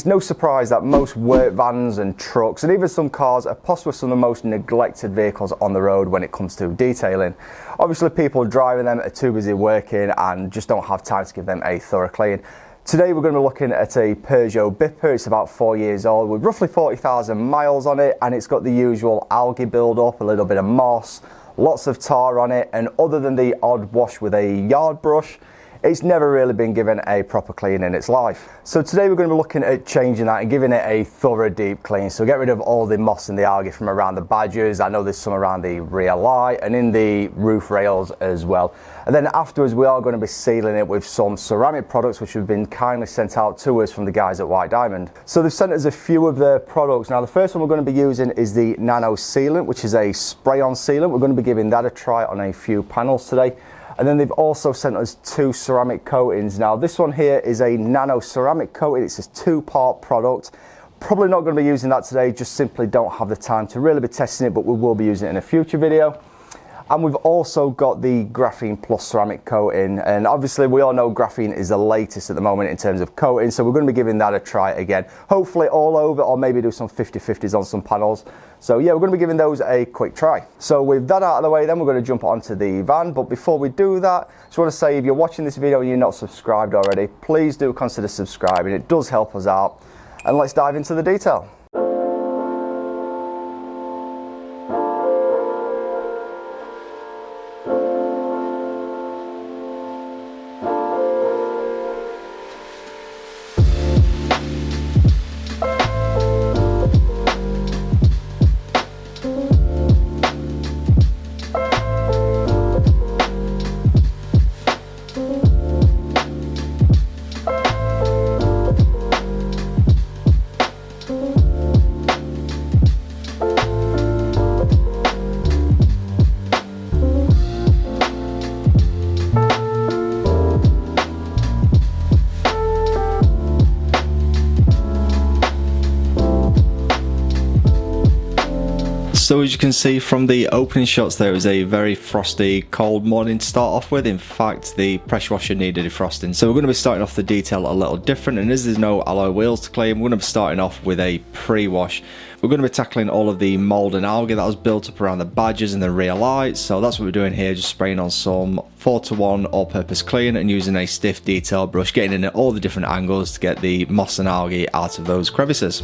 It's no surprise that most work vans and trucks and even some cars are possibly some of the most neglected vehicles on the road when it comes to detailing. Obviously people driving them are too busy working and just don't have time to give them a thorough clean. Today we're going to be looking at a Peugeot Bipper. It's about 4 years old with roughly 40,000 miles on it, and it's got the usual algae build up, a little bit of moss, lots of tar on it, and other than the odd wash with a yard brush, it's never really been given a proper clean in its life. So today we're going to be looking at changing that and giving it a thorough deep clean. So get rid of all the moss and the algae from around the badges. I know there's some around the rear light and in the roof rails as well. And then afterwards we are going to be sealing it with some ceramic products which have been kindly sent out to us from the guys at White Diamond. So they've sent us a few of their products. Now the first one we're going to be using is the Nano Sealant, which is a spray-on sealant. We're going to be giving that a try on a few panels today. And then they've also sent us 2 ceramic coatings. Now this one here is a nano ceramic coating. It's a 2-part product. Probably not going to be using that today, just simply don't have the time to really be testing it, but we will be using it in a future video. And we've also got the Graphene Plus ceramic coating, and obviously we all know Graphene is the latest at the moment in terms of coating, so we're going to be giving that a try again, hopefully all over, or maybe do some 50-50s on some panels. So yeah, we're going to be giving those a quick try. So with that out of the way, then we're going to jump onto the van. But before we do that, I just want to say, if you're watching this video and you're not subscribed already, please do consider subscribing. It does help us out. And let's dive into the detail. So as you can see from the opening shots, there was a very frosty, cold morning to start off with. In fact, the pressure washer needed defrosting. So we're going to be starting off the detail a little different, and as there's no alloy wheels to clean, we're going to be starting off with a pre-wash. We're going to be tackling all of the mold and algae that was built up around the badges and the rear lights. So that's what we're doing here, just spraying on some 4-to-1 all-purpose clean and using a stiff detail brush, getting in at all the different angles to get the moss and algae out of those crevices.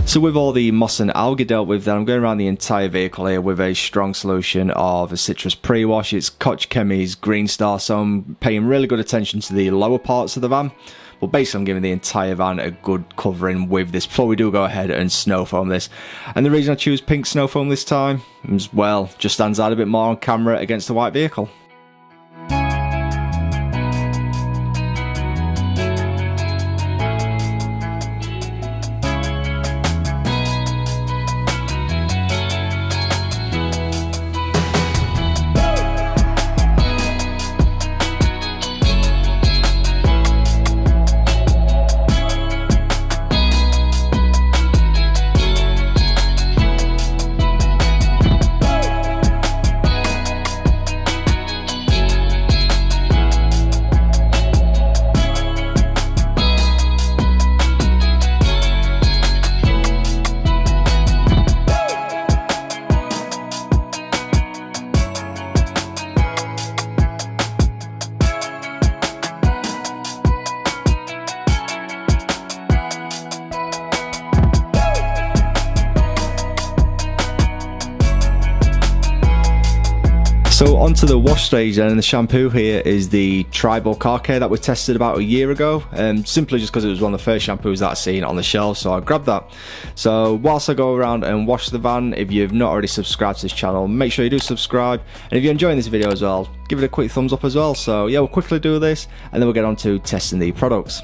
So with all the moss and algae dealt with, then I'm going around the entire vehicle here with a strong solution of a citrus pre-wash. It's Koch Chemi's Green Star, so I'm paying really good attention to the lower parts of the van. But basically I'm giving the entire van a good covering with this before we do go ahead and snow foam this. And the reason I choose pink snow foam this time is, well, just stands out a bit more on camera against the white vehicle. So onto the wash stage then, and the shampoo here is the Tribal Car Care that we tested about a year ago, simply just because it was one of the first shampoos that I seen on the shelf, so I grabbed that. So whilst I go around and wash the van, if you've not already subscribed to this channel, make sure you do subscribe, and if you're enjoying this video as well, give it a quick thumbs up as well. So yeah, we'll quickly do this and then we'll get on to testing the products.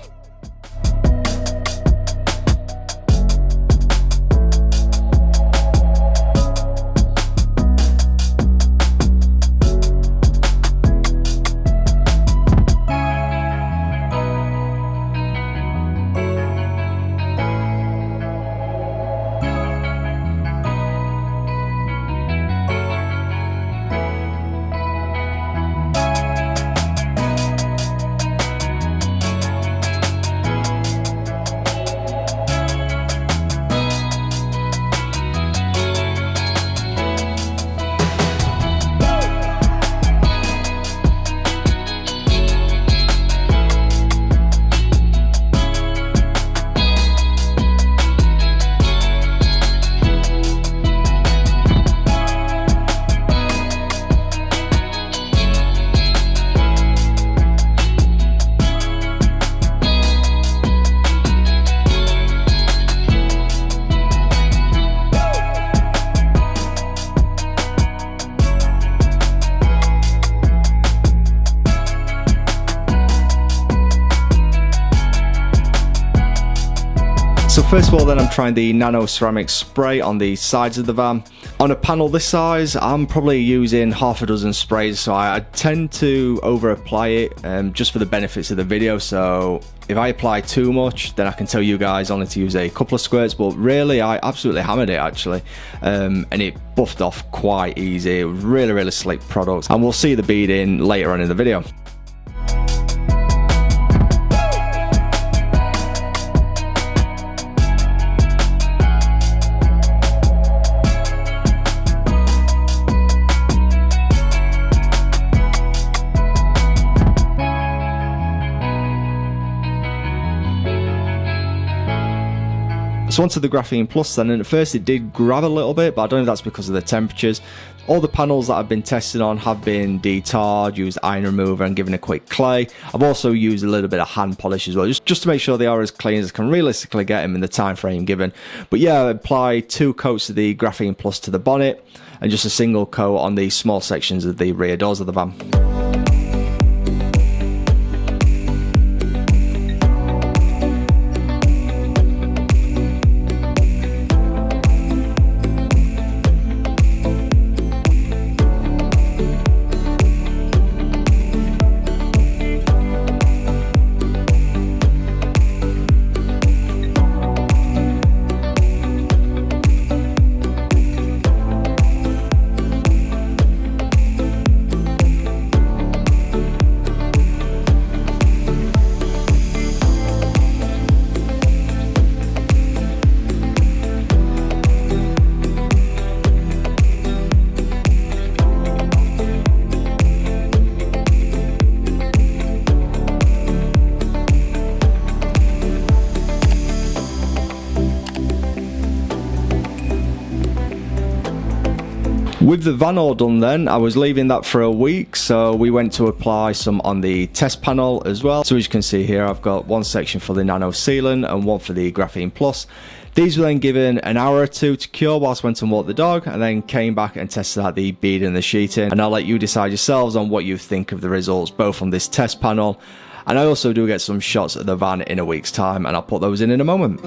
So first of all then, I'm trying the Nano ceramic spray on the sides of the van. On a panel this size, I'm probably using half a dozen sprays, so I tend to over apply it just for the benefits of the video. So if I apply too much, then I can tell you guys only to use a couple of squirts, but really I absolutely hammered it actually, and it buffed off quite easy. It was really slick product, and we'll see the beading later on in the video. So onto the Graphene Plus then, and at first it did grab a little bit, but I don't know if that's because of the temperatures. All the panels that I've been testing on have been detarred, used iron remover and given a quick clay. I've also used a little bit of hand polish as well, just to make sure they are as clean as I can realistically get them in the time frame given. But yeah, I applied 2 coats of the Graphene Plus to the bonnet and just a single coat on the small sections of the rear doors of the van. With the van all done then, I was leaving that for a week, so we went to apply some on the test panel as well. So as you can see here, I've got one section for the Nano Sealant and one for the Graphene Plus. These were then given an hour or two to cure whilst I went and walked the dog, and then came back and tested out the bead and the sheeting. And I'll let you decide yourselves on what you think of the results, both on this test panel, and I also do get some shots of the van in a week's time, and I'll put those in a moment.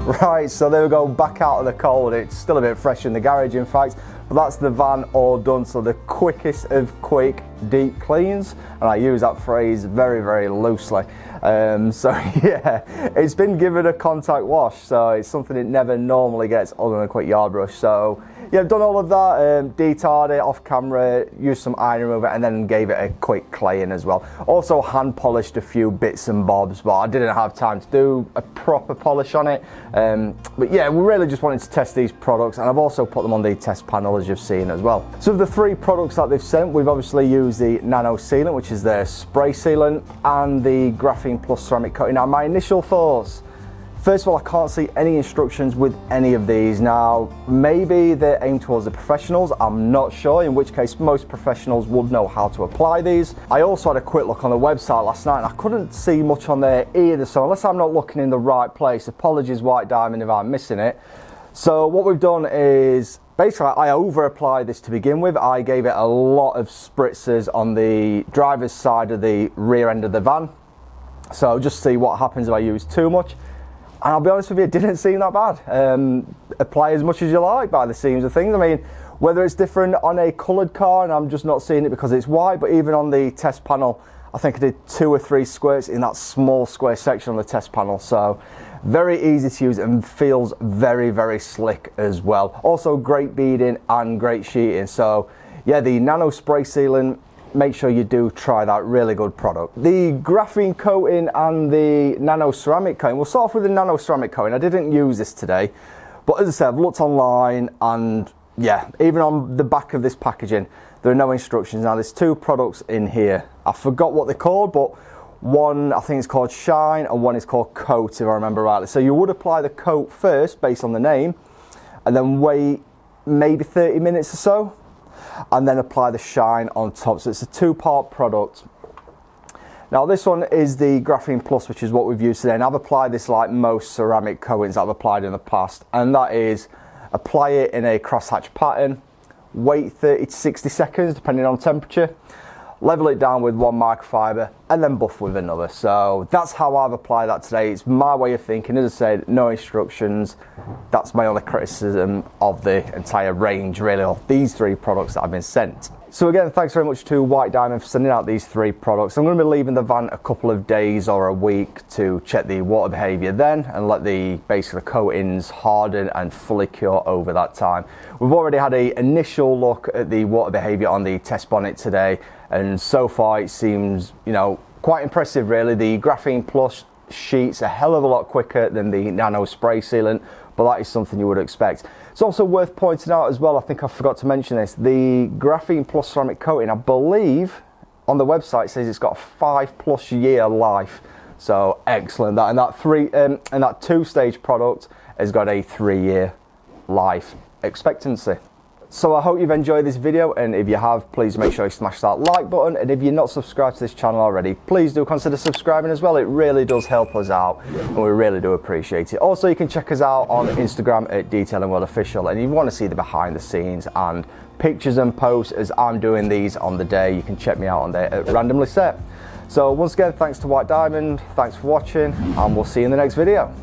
Right, so there we go, back out of the cold. It's still a bit fresh in the garage, in fact, but that's the van all done. So the quickest of quick deep cleans, and I use that phrase very, very loosely. So yeah, it's been given a contact wash, so it's something it never normally gets other than a quick yard brush. So yeah, I've done all of that, detarred it off camera, used some iron remover, and then gave it a quick clay in as well. Also hand polished a few bits and bobs, but I didn't have time to do a proper polish on it. But yeah, we really just wanted to test these products, and I've also put them on the test panel as you've seen as well. So of the 3 products that they've sent, we've obviously used the Nano Sealant, which is their spray sealant, and the Graphene Plus ceramic coating. Now my initial thoughts, first of all, I can't see any instructions with any of these. Now, maybe they're aimed towards the professionals, I'm not sure, in which case most professionals would know how to apply these. I also had a quick look on the website last night and I couldn't see much on there either, so unless I'm not looking in the right place, apologies White Diamond if I'm missing it. So what we've done is, basically I over applied this to begin with. I gave it a lot of spritzers on the driver's side of the rear end of the van. So just see what happens if I use too much. And I'll be honest with you, it didn't seem that bad. Apply as much as you like by the seams of things. I mean, whether it's different on a coloured car and I'm just not seeing it because it's white, but even on the test panel, I think I did 2 or 3 squirts in that small square section on the test panel. So very easy to use and feels very, very slick as well. Also great beading and great sheeting. So yeah, the Nano spray sealant, make sure you do try that, really good product. The graphene coating and the Nano ceramic coating, we'll start off with the Nano ceramic coating. I didn't use this today, but as I said, I've looked online and yeah, even on the back of this packaging, there are no instructions. Now there's 2 products in here. I forgot what they're called, but one I think it's called Shine and one is called Coat, if I remember rightly. So you would apply the coat first based on the name and then wait maybe 30 minutes or so, and then apply the Shine on top. So it's a 2-part product. Now this one is the Graphene Plus, which is what we've used today, and I've applied this like most ceramic coatings that I've applied in the past, and that is apply it in a crosshatch pattern, wait 30 to 60 seconds depending on temperature, level it down with one microfiber, and then buff with another. So that's how I've applied that today. It's my way of thinking. As I said, no instructions. That's my only criticism of the entire range, really, of these 3 products that I've been sent. So again, thanks very much to White Diamond for sending out these 3 products. I'm going to be leaving the van a couple of days or a week to check the water behaviour then and let the basically coatings harden and fully cure over that time. We've already had an initial look at the water behaviour on the test bonnet today, and so far it seems, you know, quite impressive really. The Graphene Plus sheets a hell of a lot quicker than the Nano spray sealant, but that is something you would expect. It's also worth pointing out as well, I think I forgot to mention this, the Graphene Plus ceramic coating, I believe on the website says it's got a 5+ year life. So excellent. That and that 2-stage product has got a 3-year life expectancy. So I hope you've enjoyed this video, and if you have, please make sure you smash that like button, and if you're not subscribed to this channel already, please do consider subscribing as well. It really does help us out and we really do appreciate it. Also, you can check us out on Instagram at Detailing World Official, and if you want to see the behind the scenes and pictures and posts as I'm doing these on the day, you can check me out on there at Randomly Set. So once again, thanks to White Diamond, thanks for watching, and we'll see you in the next video.